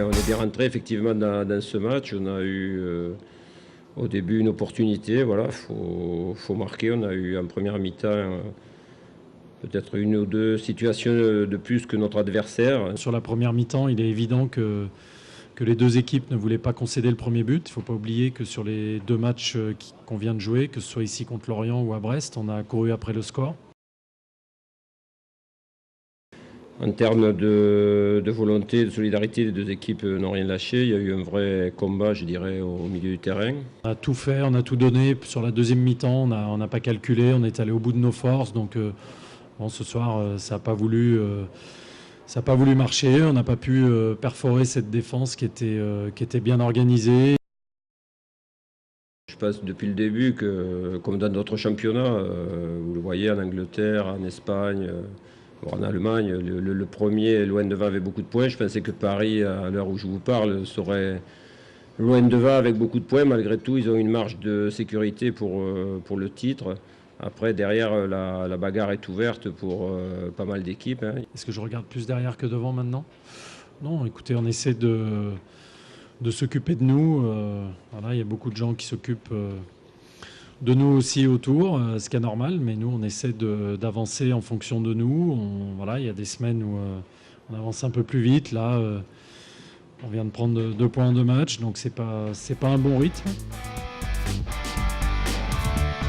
On est bien rentré effectivement dans ce match. On a eu au début une opportunité. Voilà, faut marquer. On a eu en première mi-temps peut-être une ou deux situations de plus que notre adversaire. Sur la première mi-temps, il est évident que les deux équipes ne voulaient pas concéder le premier but. Il ne faut pas oublier que sur les deux matchs qu'on vient de jouer, que ce soit ici contre Lorient ou à Brest, on a couru après le score. En termes de volonté, de solidarité, les deux équipes n'ont rien lâché. Il y a eu un vrai combat, je dirais, au milieu du terrain. On a tout fait, on a tout donné. Sur la deuxième mi-temps, on n'a pas calculé, on est allé au bout de nos forces. Donc bon, ce soir, ça n'a pas voulu marcher. On n'a pas pu perforer cette défense qui était bien organisée. Je pense depuis le début que, comme dans d'autres championnats, vous le voyez en Angleterre, en Espagne, en Allemagne, le premier, loin devant, avec beaucoup de points. Je pensais que Paris, à l'heure où je vous parle, serait loin devant avec beaucoup de points. Malgré tout, ils ont une marge de sécurité pour le titre. Après, derrière, la bagarre est ouverte pour pas mal d'équipes. Est-ce que je regarde plus derrière que devant maintenant? Non, écoutez, on essaie de s'occuper de nous. Voilà, il y a beaucoup de gens qui s'occupent de nous aussi autour, ce qui est normal, mais nous, on essaie d'avancer en fonction de nous. Voilà, il y a des semaines où on avance un peu plus vite. Là, on vient de prendre 2 points en 2 matchs, donc c'est pas un bon rythme.